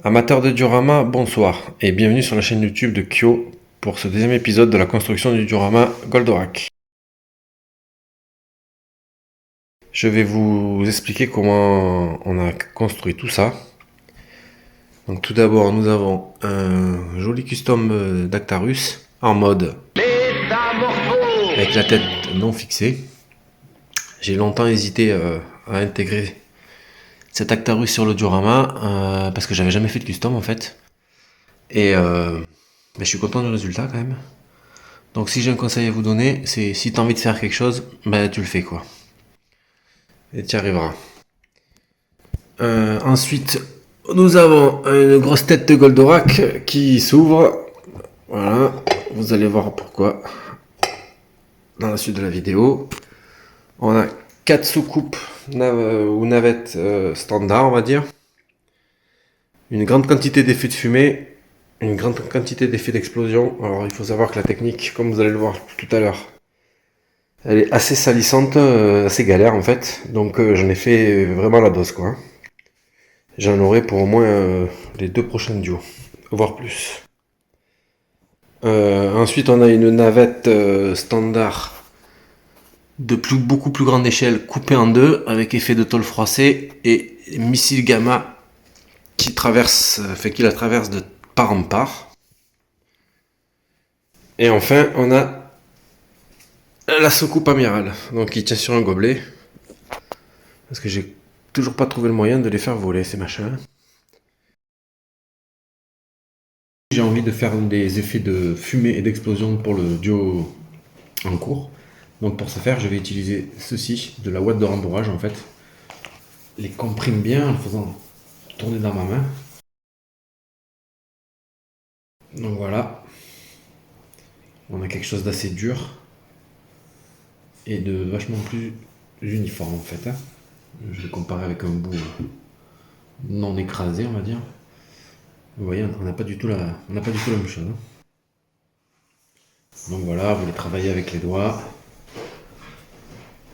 Amateurs de diorama, bonsoir et bienvenue sur la chaîne YouTube de Kyo pour ce deuxième épisode de la construction du diorama Goldorak. Je vais vous expliquer comment on a construit tout ça. Donc tout d'abord nous avons un joli custom d'Actarus en mode avec la tête non fixée. J'ai longtemps hésité à intégrer cet Actarus sur le diorama parce que j'avais jamais fait de custom en fait. Et je suis content du résultat quand même. Donc si j'ai un conseil à vous donner, c'est si tu as envie de faire quelque chose, tu le fais quoi. Et tu y arriveras. Ensuite, nous avons une grosse tête de Goldorak qui s'ouvre. Voilà, vous allez voir pourquoi dans la suite de la vidéo. On a 4 soucoupes ou navettes standard, on va dire. Une grande quantité d'effets de fumée, une grande quantité d'effets d'explosion. Alors il faut savoir que la technique, comme vous allez le voir tout à l'heure, elle est assez salissante, assez galère en fait. Donc j'en ai fait vraiment la dose quoi. J'en aurai pour au moins les 2 prochaines duos, voire plus. Ensuite on a une navette standard de beaucoup plus grande échelle, coupée en deux, avec effet de tôle froissée et missile gamma qui la traverse de part en part. Et enfin on a la soucoupe amirale, donc qui tient sur un gobelet. Parce que j'ai toujours pas trouvé le moyen de les faire voler ces machins. J'ai envie de faire des effets de fumée et d'explosion pour le duo en cours. Donc pour ce faire, je vais utiliser ceci, de la ouate de rembourrage en fait. Les comprime bien en le faisant tourner dans ma main. Donc voilà. On a quelque chose d'assez dur et de vachement plus uniforme en fait. Je vais comparer avec un bout non écrasé, on va dire. Vous voyez, on n'a pas du tout la même chose. Donc voilà, vous les travaillez avec les doigts,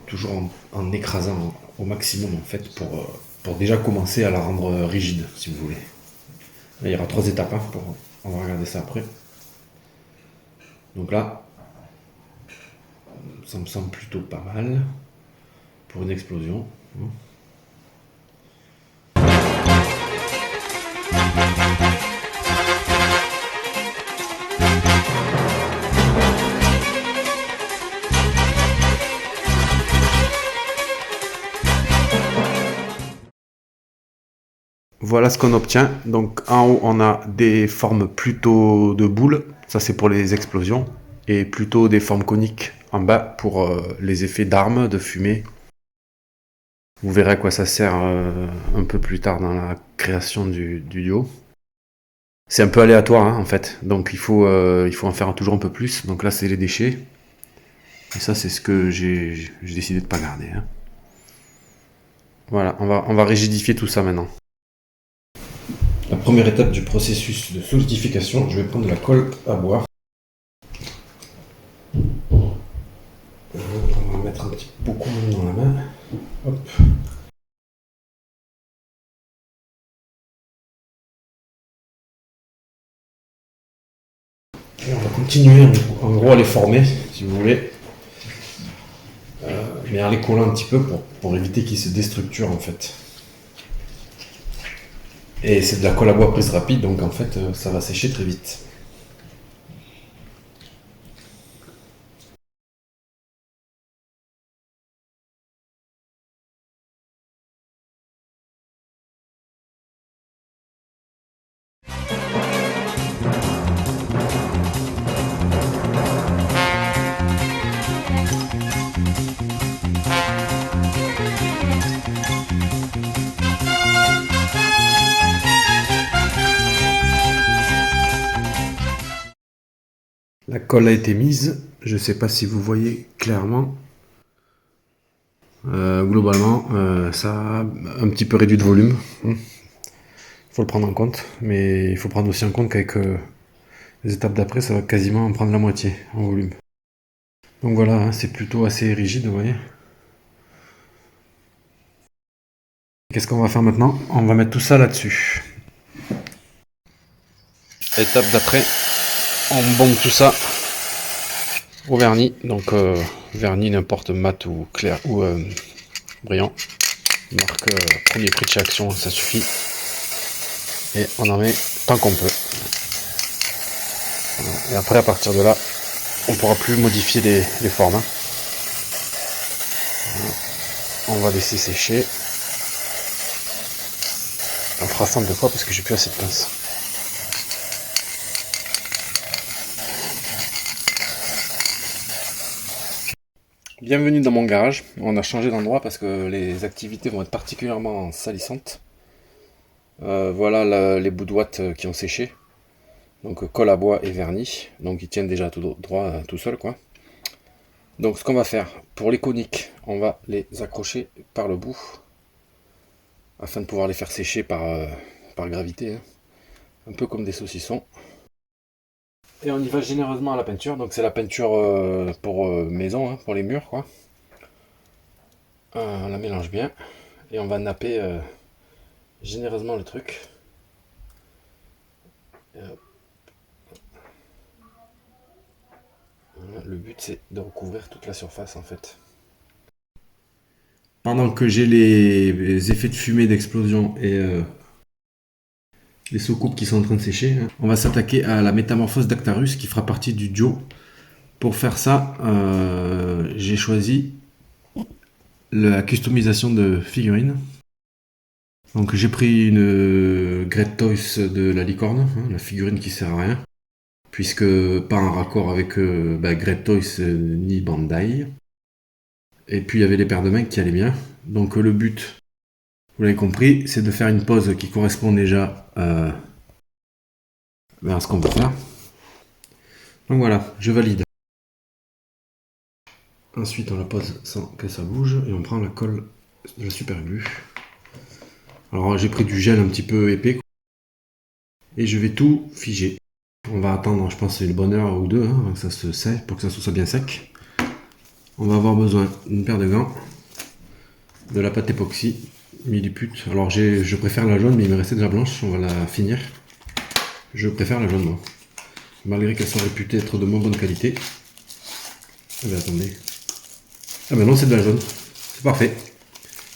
toujours en écrasant au maximum en fait pour déjà commencer à la rendre rigide si vous voulez. Là, il y aura 3 étapes, on va regarder ça après. Donc là, ça me semble plutôt pas mal pour une explosion. Voilà ce qu'on obtient. Donc en haut, on a des formes plutôt de boules. Ça, c'est pour les explosions. Et plutôt des formes coniques en bas pour les effets d'armes, de fumée. Vous verrez à quoi ça sert un peu plus tard dans la création du duo. C'est un peu aléatoire en fait. Donc il faut en faire toujours un peu plus. Donc là, c'est les déchets. Et ça, c'est ce que j'ai décidé de ne pas garder. Voilà, on va rigidifier tout ça maintenant. La première étape du processus de solidification, je vais prendre de la colle à bois. On va mettre un petit beaucoup dans la main. Hop. Et on va continuer en gros à les former, si vous voulez. Mais en les collant un petit peu pour éviter qu'ils se déstructurent en fait. Et c'est de la colle à bois prise rapide, donc en fait ça va sécher très vite. La colle a été mise, je ne sais pas si vous voyez clairement. Globalement, ça a un petit peu réduit de volume. Il faut le prendre en compte, mais il faut prendre aussi en compte qu'avec les étapes d'après, ça va quasiment en prendre la moitié en volume. Donc voilà, c'est plutôt assez rigide, vous voyez. Qu'est-ce qu'on va faire maintenant? On va mettre tout ça là-dessus. Étape d'après, on bombe tout ça au vernis. Donc vernis n'importe mat ou clair ou brillant. Marque premier prix de chez Action, ça suffit. Et on en met tant qu'on peut. Et après à partir de là, on pourra plus modifier les formes. Hein. On va laisser sécher. On fera ça en 2 fois parce que j'ai plus assez de pince. Bienvenue dans mon garage. On a changé d'endroit parce que les activités vont être particulièrement salissantes. Voilà les bouts de ouate qui ont séché. Donc colle à bois et vernis. Donc ils tiennent déjà tout droit, tout seul quoi. Donc ce qu'on va faire, pour les coniques, on va les accrocher par le bout. Afin de pouvoir les faire sécher par gravité. Hein. Un peu comme des saucissons. Et on y va généreusement à la peinture. Donc c'est la peinture pour maison, hein, pour les murs quoi. On la mélange bien. Et on va napper généreusement le truc. Voilà, le but c'est de recouvrir toute la surface en fait. Pendant que j'ai les effets de fumée d'explosion et les soucoupes qui sont en train de sécher, hein, on va s'attaquer à la métamorphose d'Actarus qui fera partie du duo. Pour faire ça, j'ai choisi la customisation de figurines. Donc j'ai pris une Great Toys de la licorne, hein, la figurine qui sert à rien, puisque pas en raccord avec Great Toys ni Bandai. Et puis il y avait les paires de mains qui allaient bien. Donc le but, vous l'avez compris, c'est de faire une pose qui correspond déjà à ce qu'on veut faire. Donc voilà, je valide. Ensuite on la pose sans que ça bouge et on prend la colle de la super glue. Alors j'ai pris du gel un petit peu épais et je vais tout figer. On va attendre, je pense, une bonne heure ou deux hein, que ça se sèche, pour que ça soit bien sec. On va avoir besoin d'une paire de gants, de la pâte époxy, millipute. Alors je préfère la jaune, mais il me restait déjà blanche, on va la finir. Je préfère la jaune, moi. Malgré qu'elle soit réputée être de moins bonne qualité. Ah ben attendez. Ah ben non, c'est de la jaune. C'est parfait.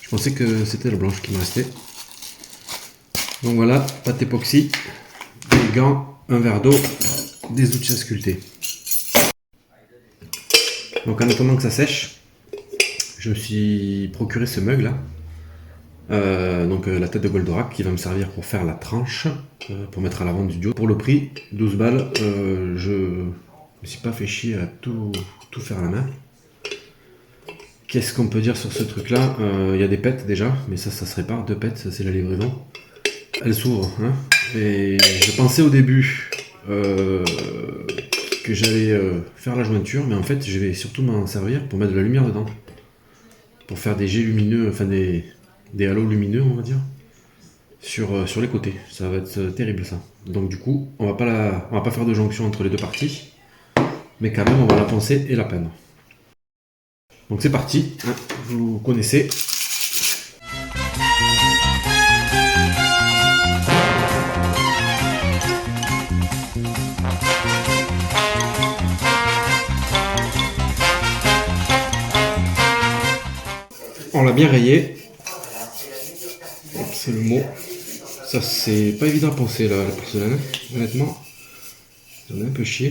Je pensais que c'était la blanche qui me restait. Donc voilà, pâte époxy, des gants, un verre d'eau, des outils à sculpter. Donc en attendant que ça sèche, je me suis procuré ce mug là. La tête de Goldorak qui va me servir pour faire la tranche, pour mettre à la vente du duo. Pour le prix, 12 balles, je me suis pas fait chier à tout faire à la main. Qu'est-ce qu'on peut dire sur ce truc là? Il y a des pets déjà, mais ça se répare, 2 pets, ça c'est la livraison. Elle s'ouvre, hein, et je pensais au début que j'allais faire la jointure, mais en fait je vais surtout m'en servir pour mettre de la lumière dedans. Pour faire des jets lumineux, enfin des halos lumineux on va dire, sur les côtés. Ça va être terrible ça. Donc du coup, on va pas faire de jonction entre les deux parties, mais quand même on va la poncer et la peindre. Donc c'est parti, hein, vous connaissez. On l'a bien rayé. C'est le mot. Ça c'est pas évident à poncer la porcelaine, honnêtement. J'en ai un peu chié.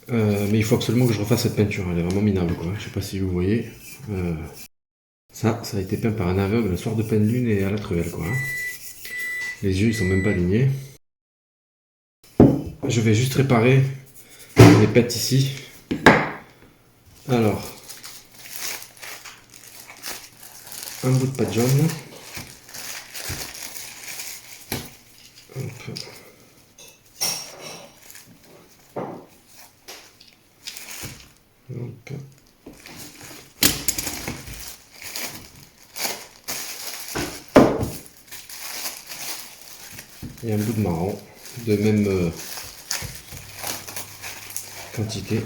Mais il faut absolument que je refasse cette peinture, elle est vraiment minable quoi. Je sais pas si vous voyez. Ça a été peint par un aveugle le soir de pleine lune et à la truelle quoi. Les yeux ils sont même pas alignés. Je vais juste réparer les pets ici. Alors, un bout de pâte jaune. Hop. Hop. Et un bout de marron de même quantité.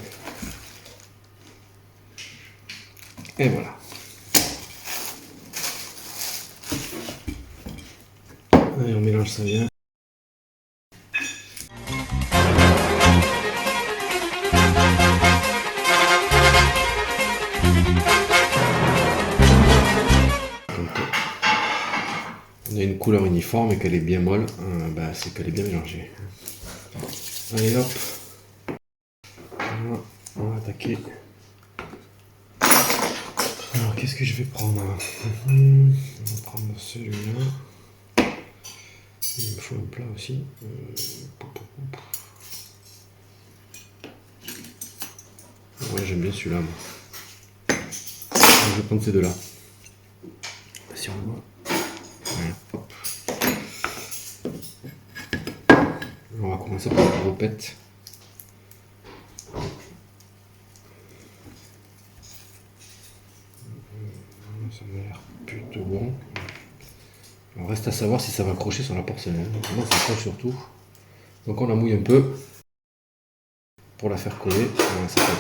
Et voilà. Allez, on mélange ça bien. a une couleur uniforme et qu'elle est bien molle, c'est qu'elle est bien mélangée. Allez hop, voilà, on va attaquer. Alors qu'est-ce que je vais prendre? On va prendre celui-là. Il me faut un plat aussi. Ouais, j'aime bien celui-là. Je vais prendre ces deux-là. Si on voit. Voilà. Hop. On va commencer par la repette. Ça m'a l'air plutôt bon. On reste à savoir si ça va accrocher sur la porcelaine. Moi, ça accroche surtout. Donc on la mouille un peu pour la faire coller. Voilà, ça colle.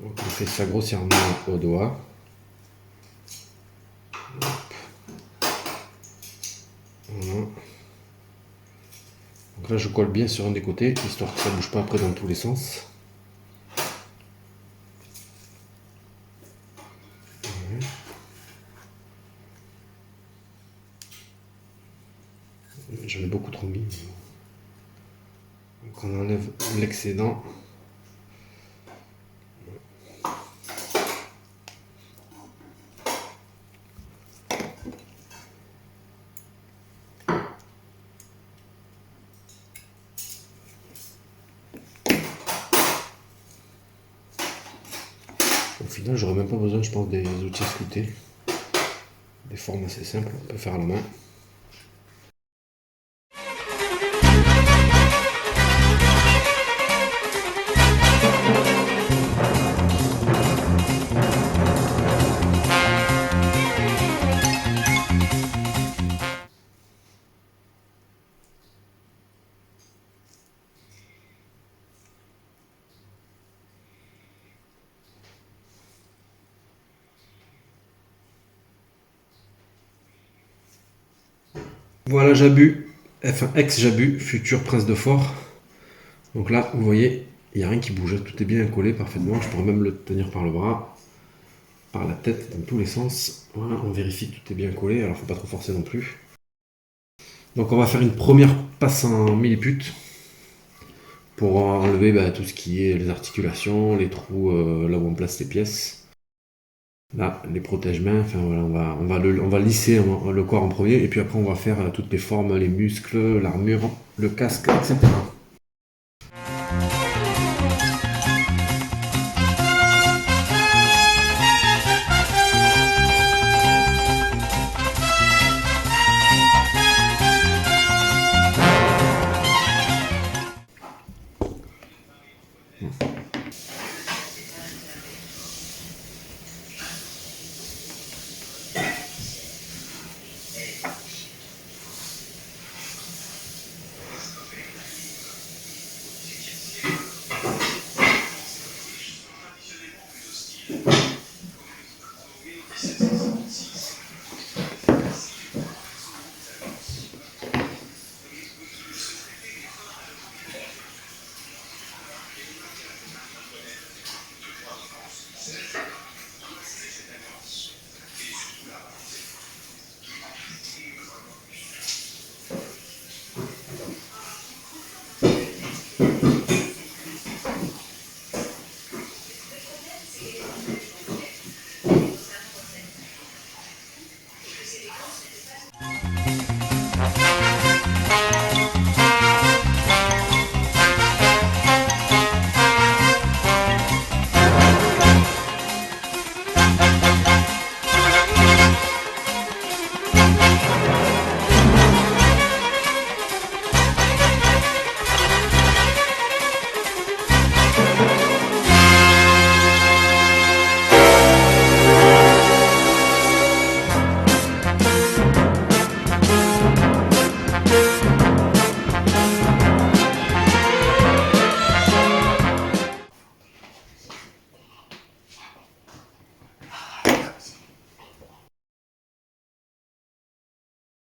Donc on fait ça grossièrement au doigt. Voilà. Donc là je colle bien sur un des côtés, histoire que ça ne bouge pas après dans tous les sens. J'en ai beaucoup trop mis. Donc on enlève l'excédent. Au final, j'aurais même pas besoin, je pense, des outils sculptés. Des formes assez simples, on peut faire à la main. Voilà Jabu, enfin ex-Jabu, futur prince de Fort. Donc là, vous voyez, il n'y a rien qui bouge, tout est bien collé parfaitement. Je pourrais même le tenir par le bras, par la tête, dans tous les sens. Voilà, on vérifie que tout est bien collé, alors faut pas trop forcer non plus. Donc on va faire une première passe en millipute pour enlever tout ce qui est les articulations, les trous là où on place les pièces. Là, les protège-mains, enfin voilà, on va lisser le corps en premier, et puis après on va faire toutes les formes, les muscles, l'armure, le casque, etc.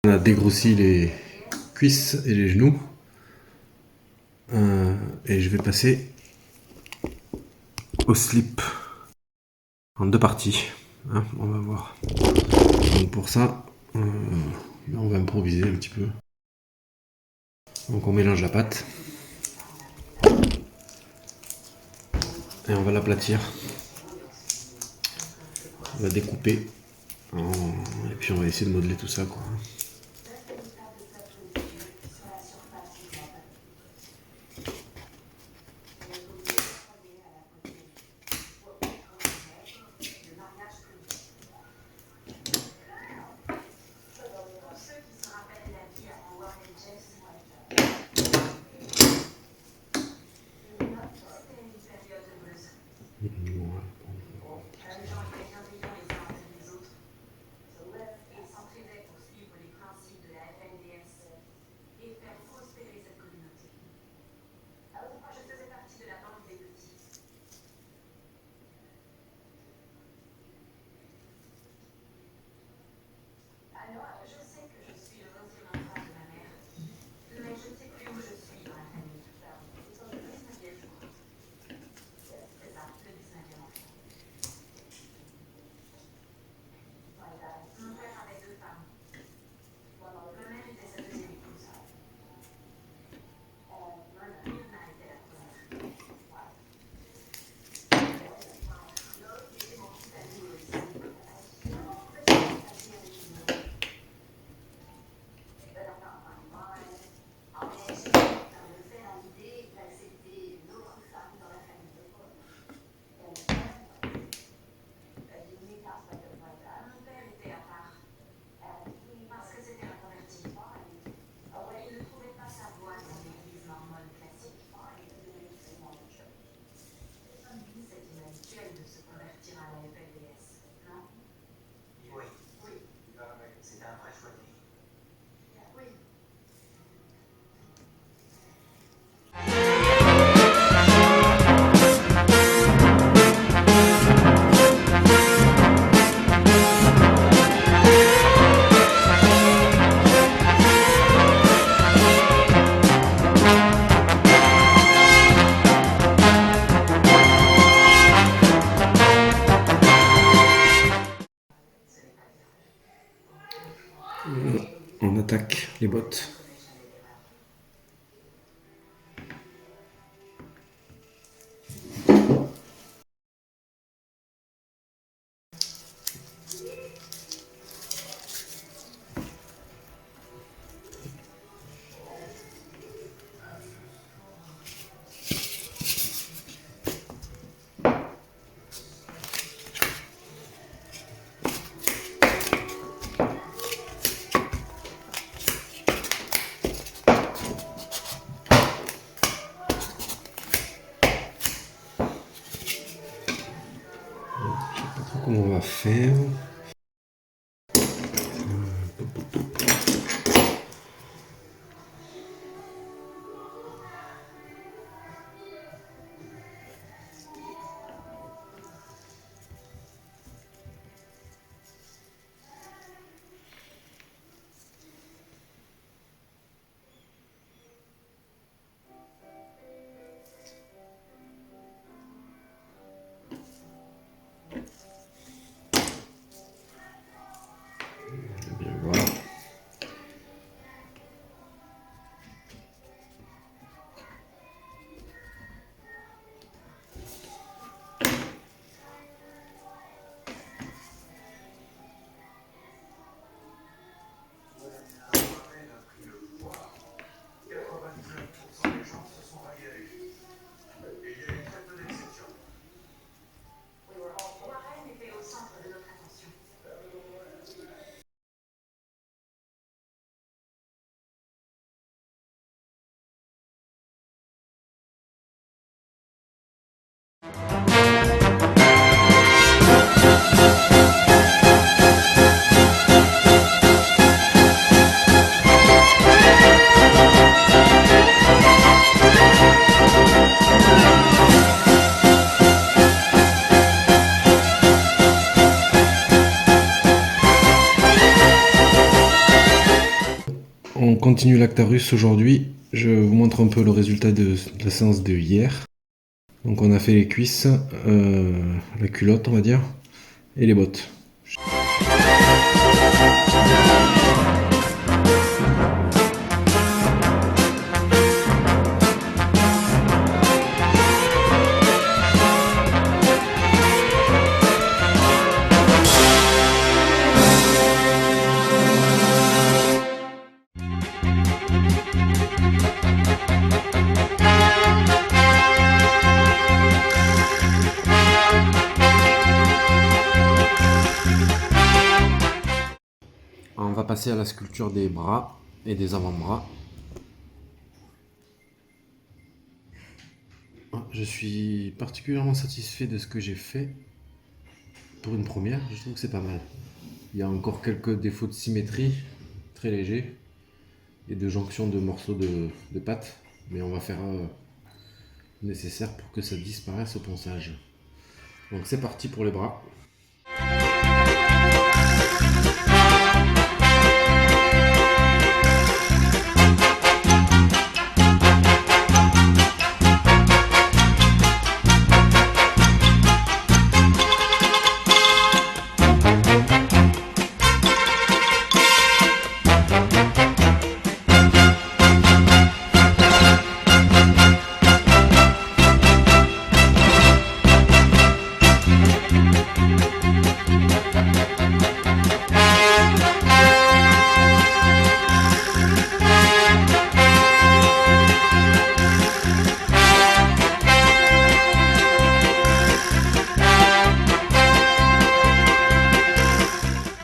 On a dégrossi les cuisses et les genoux. Et je vais passer au slip en deux parties. Hein, on va voir. Donc pour ça, On va improviser un petit peu. Donc on mélange la pâte. Et on va l'aplatir. On va découper. Et puis on va essayer de modeler tout ça, quoi. On attaque les bottes. Comment on va faire? Bien voir. On continue l'Actarus aujourd'hui. Je vous montre un peu le résultat de la séance de hier. Donc on a fait les cuisses, la culotte on va dire, et les bottes. On va passer à la sculpture des bras et des avant-bras. Je suis particulièrement satisfait de ce que j'ai fait. Pour une première, je trouve que c'est pas mal. Il y a encore quelques défauts de symétrie, très légers, et de jonction de morceaux de pâte, mais on va faire le nécessaire pour que ça disparaisse au ponçage. Donc c'est parti pour les bras.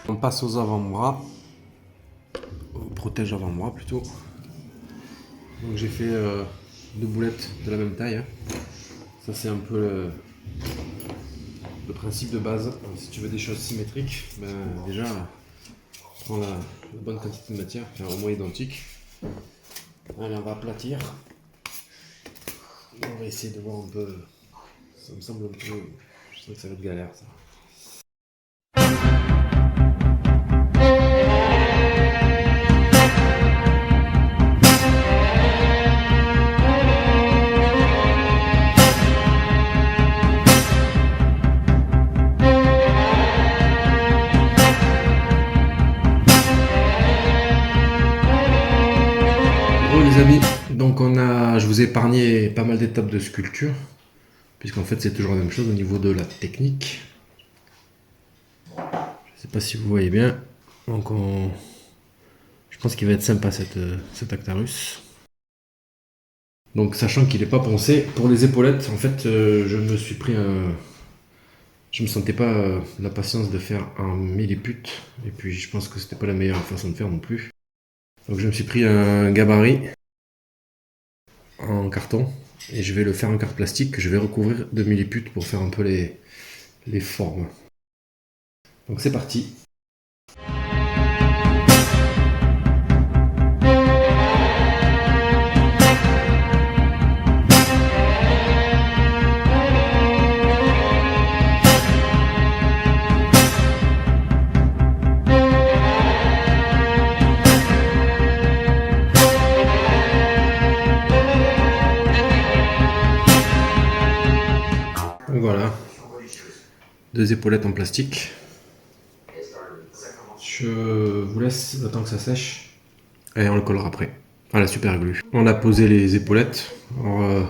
On passe aux avant-bras, au protège avant-bras plutôt. Donc j'ai fait deux boulettes de la même taille. Ça c'est un peu le principe de base. Si tu veux des choses symétriques, ben, déjà prends la bonne quantité de matière, enfin, au moins identique. Allez, on va aplatir. On va essayer de voir un peu. Ça me semble un peu. Je sens que ça va être galère ça. Les amis, donc je vous ai épargné pas mal d'étapes de sculpture, puisqu'en fait c'est toujours la même chose au niveau de la technique. Je sais pas si vous voyez bien, donc je pense qu'il va être sympa cet Actarus. Donc sachant qu'il n'est pas poncé, pour les épaulettes, en fait je me sentais pas la patience de faire un millipute, et puis je pense que c'était pas la meilleure façon de faire non plus. Donc je me suis pris un gabarit en carton et je vais le faire en carte plastique que je vais recouvrir de milliputes pour faire un peu les formes. Donc c'est parti. Voilà, deux épaulettes en plastique. Je vous laisse le temps que ça sèche et on le collera après à la super glue. On a posé les épaulettes, on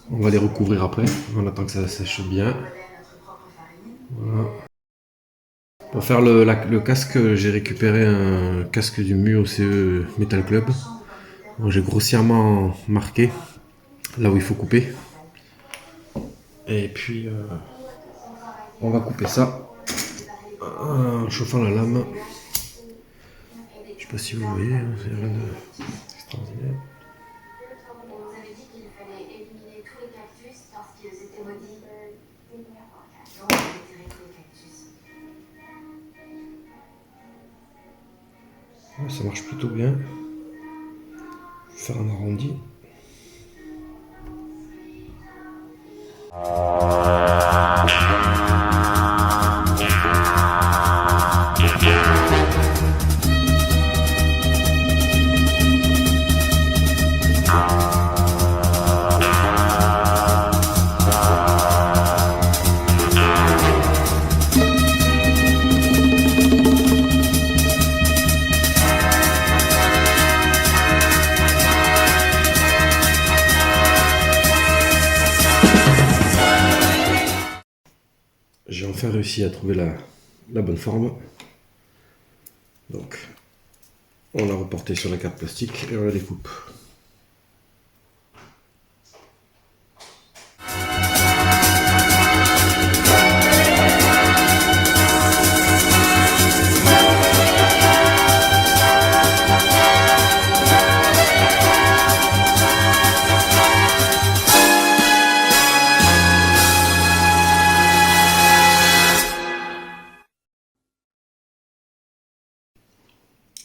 va les recouvrir après, on attend que ça sèche bien. Voilà. Pour faire le casque, j'ai récupéré un casque du MUOCE Metal Club. J'ai grossièrement marqué là où il faut couper. Et puis on va couper ça en chauffant la lame. Je sais pas si vous voyez, hein, c'est rien d'extraordinaire. On vous avait dit qu'il fallait éliminer tous les cactus parce qu'ils étaient maudits. Donc on va retirer tous les cactus. Ouais, ça marche plutôt bien. Je vais faire un arrondi. j'ai enfin réussi à trouver la bonne forme. Donc, on l'a reporté sur la carte plastique et on la découpe.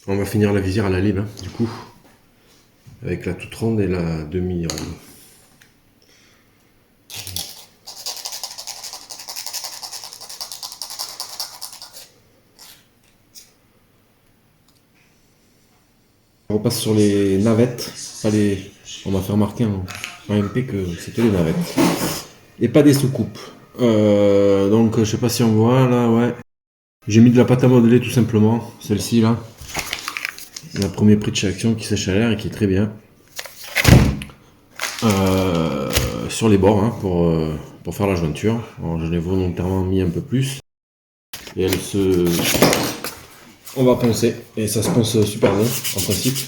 On va finir la visière à la lime, hein, du coup, avec la toute ronde et la demi-ronde. On repasse sur les navettes, pas les... On m'a fait remarquer en MP que c'était les navettes, et pas des soucoupes. Donc je sais pas si on voit là, ouais. J'ai mis de la pâte à modeler tout simplement, celle-ci là. Le premier prix de chez Action qui sèche à l'air et qui est très bien. Sur les bords hein, pour faire la jointure. Alors, je l'ai volontairement mis un peu plus. Et elle se... On va poncer. Et ça se ponce super bon en principe.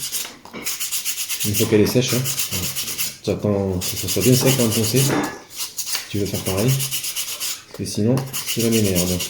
Une fois qu'elle est sèche. Hein. J'attends que ça soit bien sec avant de poncer. Si tu veux faire pareil. Parce que sinon, c'est la merde.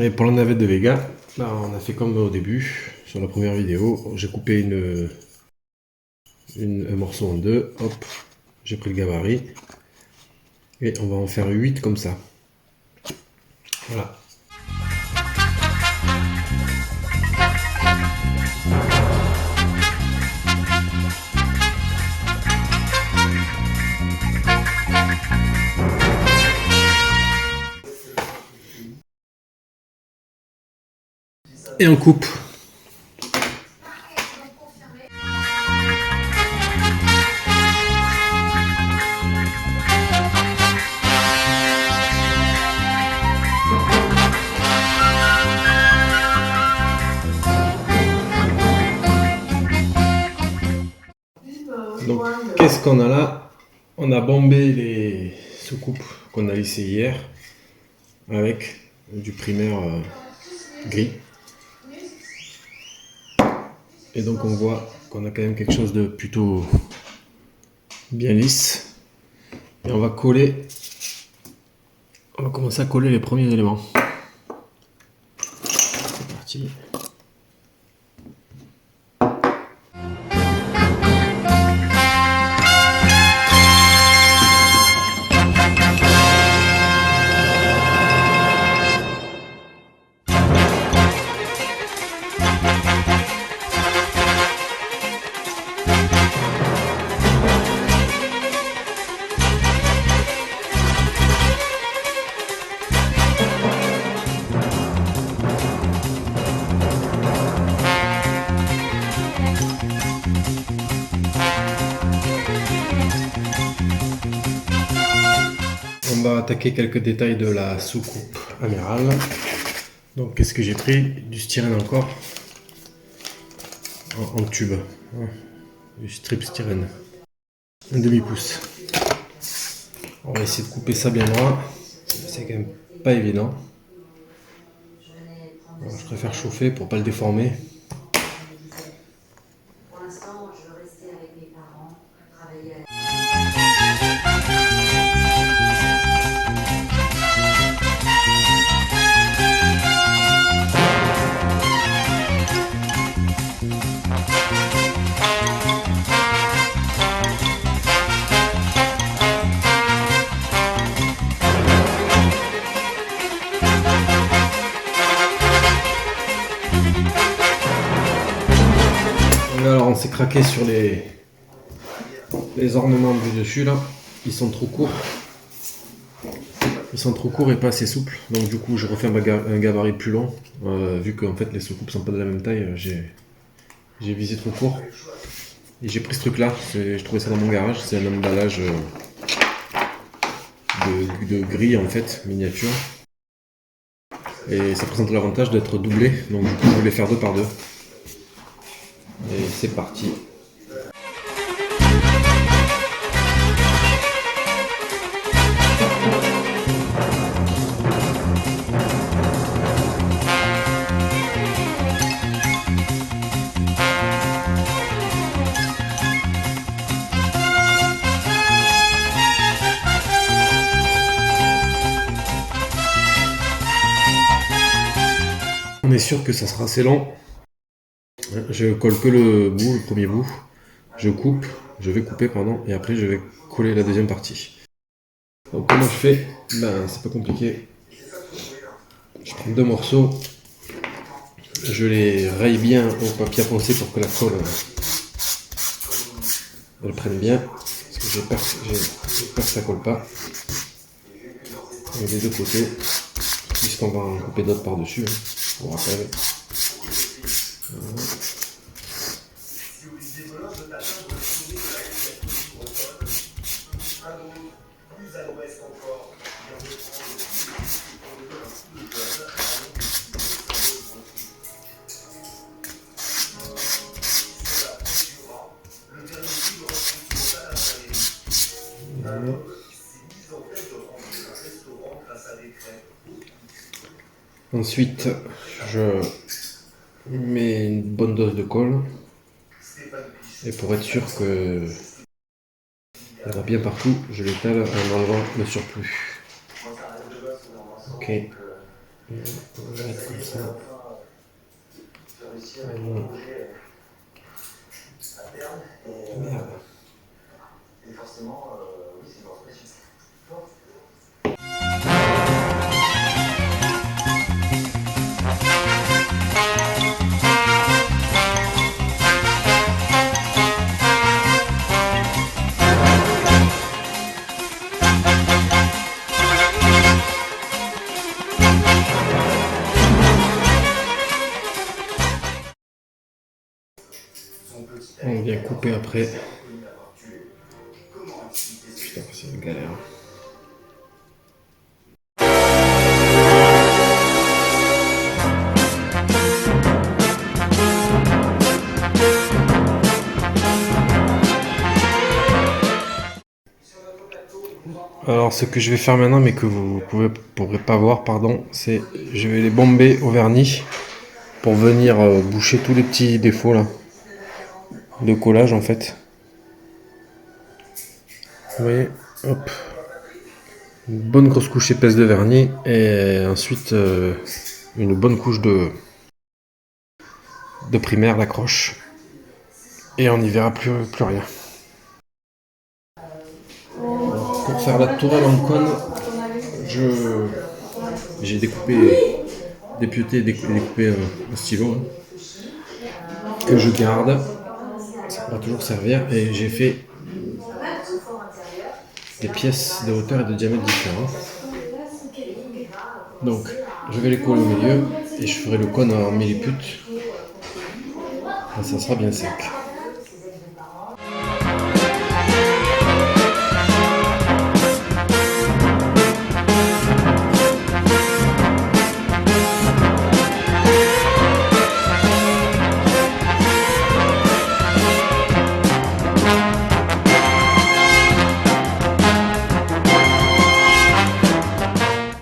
Et pour la navette de Vega, là on a fait comme au début, sur la première vidéo, j'ai coupé un morceau en deux, hop, j'ai pris le gabarit, et on va en faire 8 comme ça. Voilà. Et on coupe. Donc, qu'est-ce qu'on a là? On a bombé les soucoupes qu'on a lissées hier avec du primaire gris. Et donc on voit qu'on a quand même quelque chose de plutôt bien lisse. Et on va coller, on va commencer à coller les premiers éléments. C'est parti. On va attaquer quelques détails de la soucoupe amérale. Donc qu'est-ce que j'ai pris? Du styrène encore en tube, du strip styrène, un demi-pouce. On va essayer de couper ça bien droit, c'est quand même pas évident. Alors, je préfère chauffer pour pas le déformer. Pour l'instant, je veux rester avec mes parents, travailler à... Alors on s'est craqué sur les ornements du dessus là. ils sont trop courts. Ils sont trop courts et pas assez souples. Donc du coup, je refais un gabarit plus long. Vu que en fait, les soucoupes sont pas de la même taille, j'ai visé trop court. Et j'ai pris ce truc-là. Je trouvais ça dans mon garage. C'est un emballage de gris en fait, miniature. Et ça présente l'avantage d'être doublé. Donc du coup, je voulais faire 2 par 2. Et c'est parti. On est sûr que ça sera assez long. Je colle que le premier bout. Je vais couper, pardon, et après je vais coller la deuxième partie. Donc comment je fais? Ben c'est pas compliqué. Je prends 2 morceaux, je les raye bien au papier à poncer pour que la colle elle prenne bien. Parce que j'ai peur que ça colle pas. Et des 2 côtés, puisqu'on va en couper d'autres par-dessus, je vous rappelle. Voilà. Ensuite, je mets une bonne dose de colle. Et pour être sûr que ça va bien partout, je l'étale en enlevant le surplus. Ok. On va mettre comme ça. Merde. On vient couper après. Putain, c'est une galère. Alors ce que je vais faire maintenant, mais que vous ne pourrez pas voir, pardon, c'est je vais les bomber au vernis pour venir boucher tous les petits défauts là de collage en fait. Vous voyez, hop, une bonne grosse couche épaisse de vernis et ensuite une bonne couche de primaire d'accroche et on n'y verra plus rien. Pour faire la tourelle en cône, j'ai dépiauté, découpé un stylo que je garde. Ça pourra toujours servir et j'ai fait des pièces de hauteur et de diamètre différents. Donc je vais les coller au milieu et je ferai le cône en millipute. Et ça sera bien sec.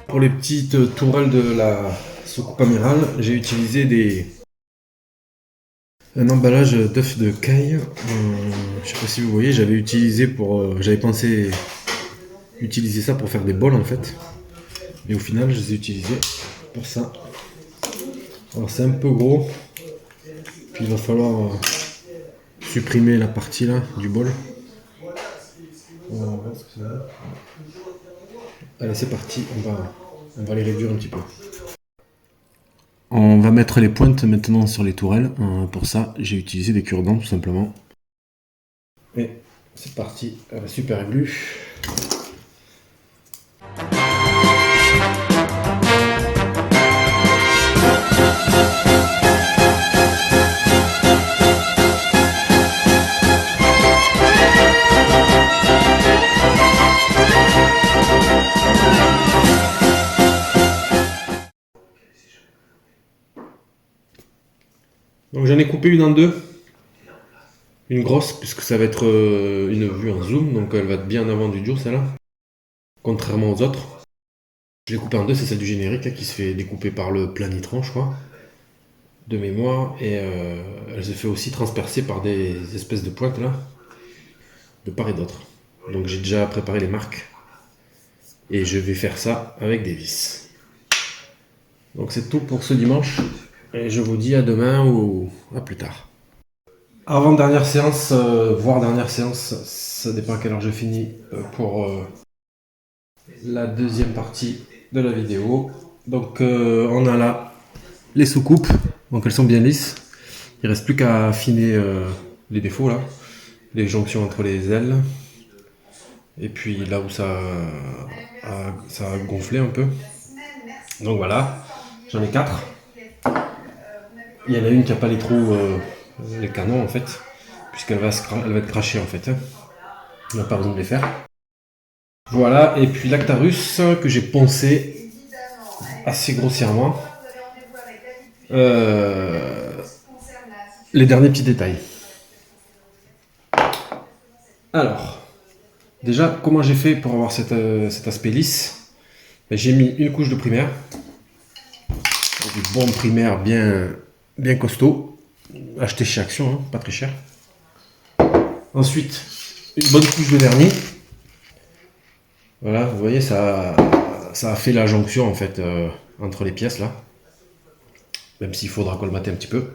Pour les petites tourelles de la soucoupe amirale, j'ai utilisé un emballage d'œufs de caille. Je sais pas si vous voyez, j'avais pensé utiliser ça pour faire des bols en fait. Et au final, je les ai utilisés pour ça. Alors c'est un peu gros. Puis il va falloir supprimer la partie là du bol. On va voir ce que ça donne. Allez, c'est parti, on va les réduire un petit peu. On va mettre les pointes maintenant sur les tourelles. Pour ça, j'ai utilisé des cure-dents tout simplement. Et C'est parti, super glue. Donc j'en ai coupé une en deux. Une grosse, puisque ça va être une vue en zoom, donc elle va être bien en avant du duo, celle-là. Contrairement aux autres. Je l'ai coupée en deux, c'est celle du générique là, qui se fait découper par le planitran, je crois, de mémoire. Et elle se fait aussi transpercer par des espèces de pointes là, de part et d'autre. Donc j'ai déjà préparé les marques. Et je vais faire ça avec des vis. Donc c'est tout pour ce dimanche. Et je vous dis à demain ou à plus tard. Avant-dernière séance, voire dernière séance, ça dépend à quelle heure je finis pour la deuxième partie de la vidéo. Donc on a là les soucoupes, donc elles sont bien lisses. Il reste plus qu'à affiner les défauts là, les jonctions entre les ailes. Et puis là où ça a gonflé un peu. Donc voilà, j'en ai 4. Il y en a une qui n'a pas les trous, les canons en fait, puisqu'elle va être crachée en fait. Hein. On n'a pas besoin de les faire. Voilà, et puis l'Actarus que j'ai poncé assez grossièrement. Les derniers petits détails. Alors, déjà, comment j'ai fait pour avoir cet aspect lisse? J'ai mis une couche de primaire. Du bon primaire bien costaud. Acheté chez Action, hein, pas très cher. Ensuite, une bonne couche de vernis. Voilà, vous voyez, ça a fait la jonction en fait entre les pièces là. Même s'il faudra colmater un petit peu.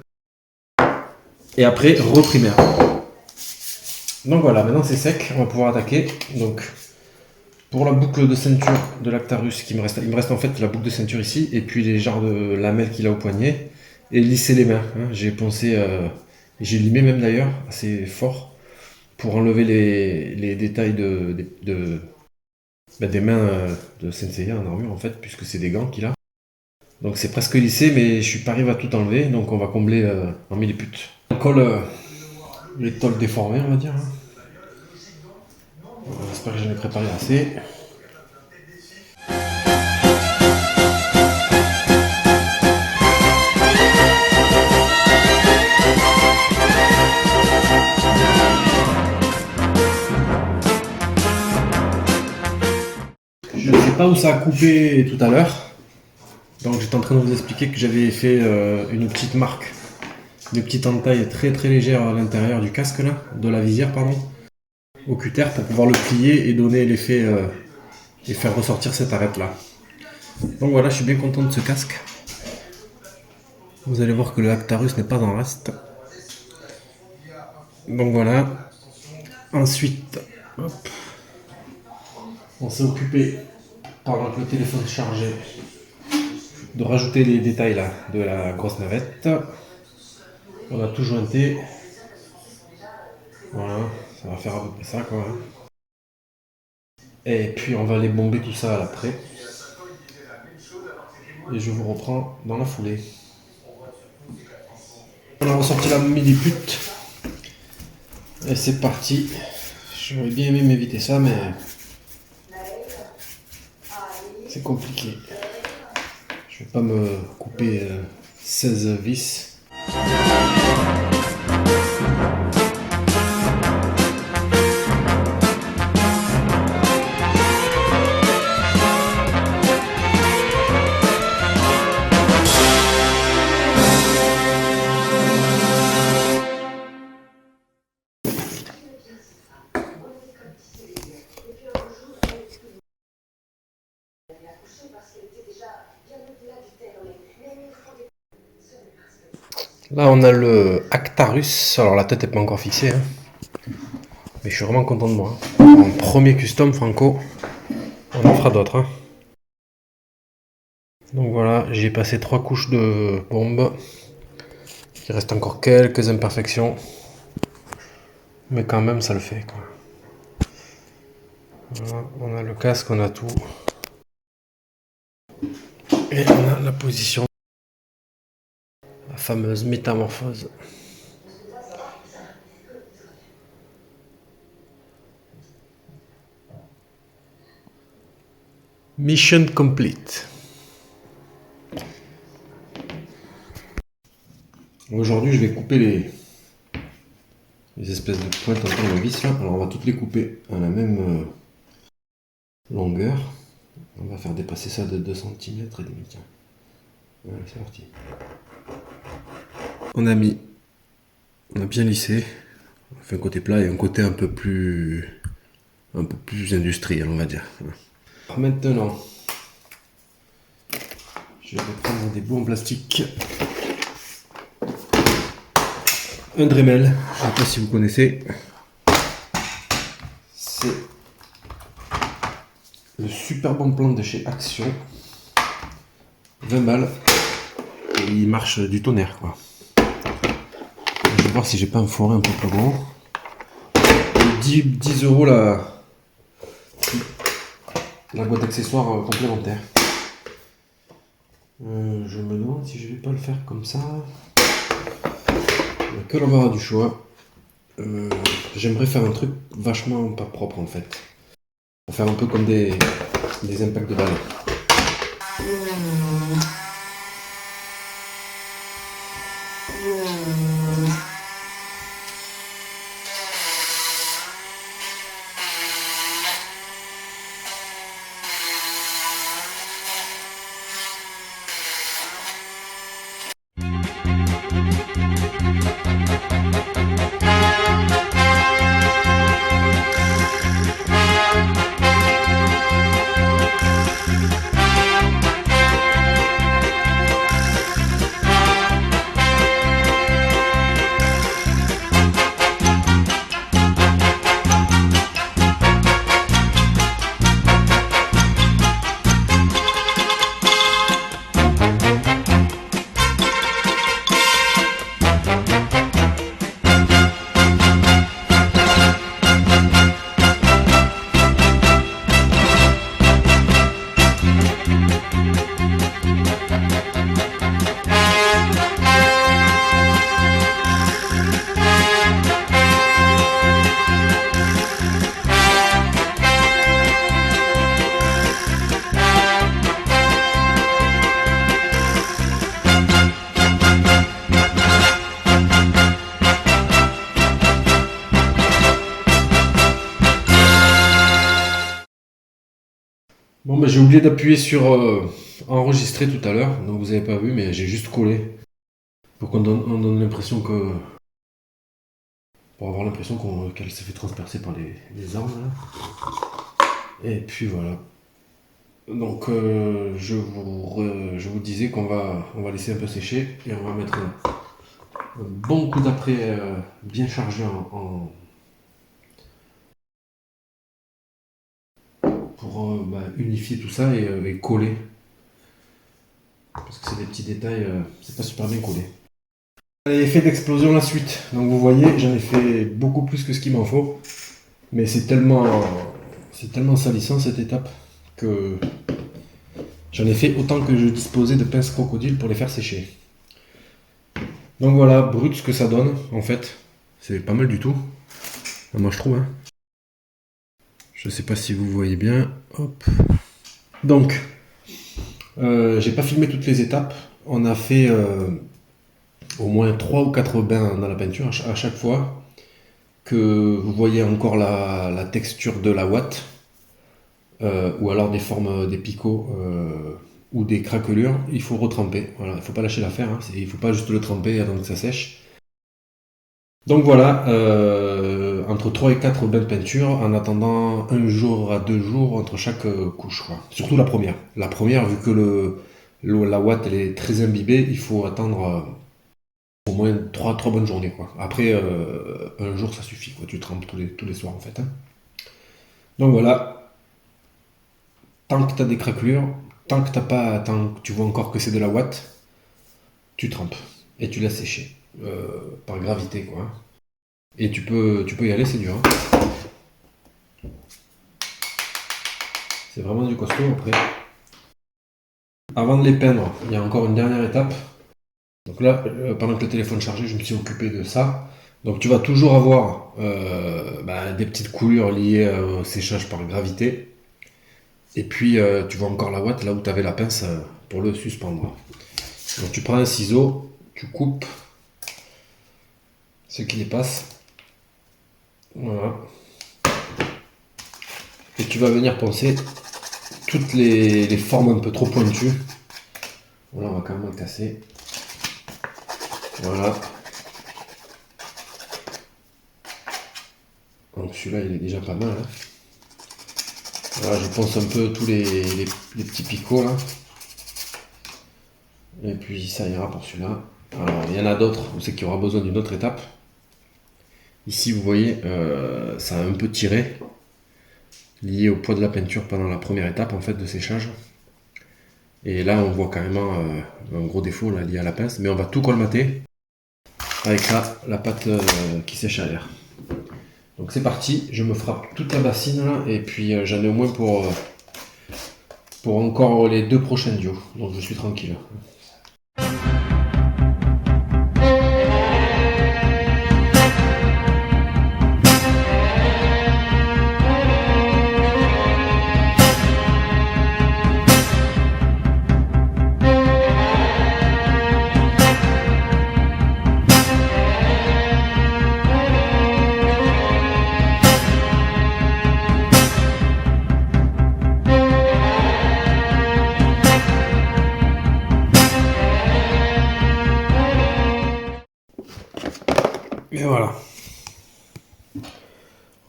Et après, reprimaire. Donc voilà, maintenant c'est sec, on va pouvoir attaquer. Donc, pour la boucle de ceinture de l'Actarus, il me reste en fait la boucle de ceinture ici, et puis les genres de lamelles qu'il a au poignet, et lisser les mains. Hein. J'ai poncé, j'ai limé même d'ailleurs, assez fort, pour enlever les détails des mains de Senseiya en armure en fait, puisque c'est des gants qu'il a. Donc c'est presque lissé, mais je suis pas arrivé à tout enlever, donc on va combler en milliputes. On colle les tôles déformées, on va dire. Hein. J'espère que j'en ai préparé assez. Je ne sais pas où ça a coupé tout à l'heure. Donc j'étais en train de vous expliquer que j'avais fait une petite marque, une petite entaille très très légère à l'intérieur du casque là, de la visière pardon, au cutter pour pouvoir le plier et donner l'effet et faire ressortir cette arête là. Donc voilà, je suis bien content de ce casque. Vous allez voir que le Actarus n'est pas en reste. Donc voilà. Ensuite, hop, on s'est occupé pendant que le téléphone chargeait de rajouter les détails là de la grosse navette. On a tout jointé. Voilà, ça va faire à peu près ça quoi. Et puis on va aller bomber tout ça à l'après. Et je vous reprends dans la foulée. On a ressorti la millipute. Et c'est parti. J'aurais bien aimé m'éviter ça, mais c'est compliqué. Je vais pas me couper 16 vis. Là on a le Actarus, alors la tête n'est pas encore fixée, hein. Mais je suis vraiment content de moi. Mon premier custom Franco, on en fera d'autres. Hein. Donc voilà, j'ai passé 3 couches de bombe. Il reste encore quelques imperfections. Mais quand même ça le fait quoi. Voilà, on a le casque, on a tout. Et on a la position, la fameuse métamorphose. Mission complete. Aujourd'hui, je vais couper les espèces de pointes en tournevis là. Alors, on va toutes les couper à la même longueur. On va faire dépasser ça de 2 cm et demi. Tiens. Voilà, c'est parti. On a bien lissé. On fait un côté plat et un côté un peu plus industriel, on va dire. Alors maintenant, je vais prendre des bouts en plastique. Un Dremel, je ne sais pas si vous connaissez. C'est le super bon plan de chez Action. 20 balles. Et il marche du tonnerre, quoi. Je vais voir si j'ai pas un fourré un peu plus gros. 10 euros la boîte d'accessoires complémentaire. Je me demande si je vais pas le faire comme ça. Que l'embarras du choix. J'aimerais faire un truc vachement pas propre en fait. Pour faire un peu comme des impacts de balles. Bon, bah, j'ai oublié d'appuyer sur enregistrer tout à l'heure, donc vous avez pas vu, mais j'ai juste collé pour on donne l'impression que. Pour avoir l'impression qu'elle s'est fait transpercer par les armes là. Et puis voilà. Donc je vous disais qu'on va laisser un peu sécher et on va mettre un bon coup d'après bien chargé pour unifier tout ça et coller. Parce que c'est des petits détails, c'est pas super bien collé. Effet d'explosion la suite. Donc vous voyez, j'en ai fait beaucoup plus que ce qu'il m'en faut. Mais c'est tellement salissant cette étape que j'en ai fait autant que je disposais de pinces crocodile pour les faire sécher. Donc voilà, brut ce que ça donne en fait. C'est pas mal du tout. Moi je trouve. Hein. Je sais pas si vous voyez bien. Hop. Donc, j'ai pas filmé toutes les étapes. On a fait au moins 3 ou 4 bains dans la peinture à chaque fois. Que vous voyez encore la texture de la ouate. Ou alors des formes, des picots ou des craquelures, il faut retremper. Voilà, il ne faut pas lâcher l'affaire, hein. Il ne faut pas juste le tremper et attendre que ça sèche. Donc voilà, entre 3 et 4 bains de peinture, en attendant 1 jour à 2 jours entre chaque couche. Quoi. Surtout la première. La première, vu que la ouate elle est très imbibée, il faut attendre au moins 3 bonnes journées. Quoi. Après, 1 jour ça suffit, quoi. Tu trempes tous les soirs en fait. Hein. Donc voilà. Tant que tu as des craquelures, tant que tu vois encore que c'est de la ouate, tu trempes et tu laisses sécher par gravité quoi. Et tu peux y aller, c'est dur. Hein. C'est vraiment du costaud après. Avant de les peindre, il y a encore une dernière étape. Donc là, pendant que le téléphone chargeait, je me suis occupé de ça. Donc tu vas toujours avoir des petites coulures liées au séchage par gravité. Et puis tu vois encore la ouate là où tu avais la pince pour le suspendre. Donc tu prends un ciseau, tu coupes ce qui dépasse. Voilà. Et tu vas venir poncer toutes les formes un peu trop pointues. Voilà, on va quand même le casser. Voilà. Donc celui-là il est déjà pas mal. Hein. Voilà, je ponce un peu tous les petits picots là. Et puis ça ira pour celui-là. Alors il y en a d'autres où c'est qu'il y aura besoin d'une autre étape. Ici vous voyez, ça a un peu tiré, lié au poids de la peinture pendant la première étape en fait de séchage. Et là on voit carrément un gros défaut là, lié à la pince, mais on va tout colmater avec la pâte qui sèche à l'air. Donc c'est parti, je me frappe toute la bassine là, et puis j'en ai au moins pour encore les 2 prochaines duos, donc je suis tranquille. Et voilà.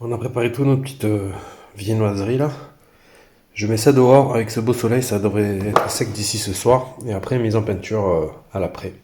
On a préparé toutes nos petites viennoiseries là. Je mets ça dehors avec ce beau soleil, ça devrait être sec d'ici ce soir. Et après mise en peinture à l'après.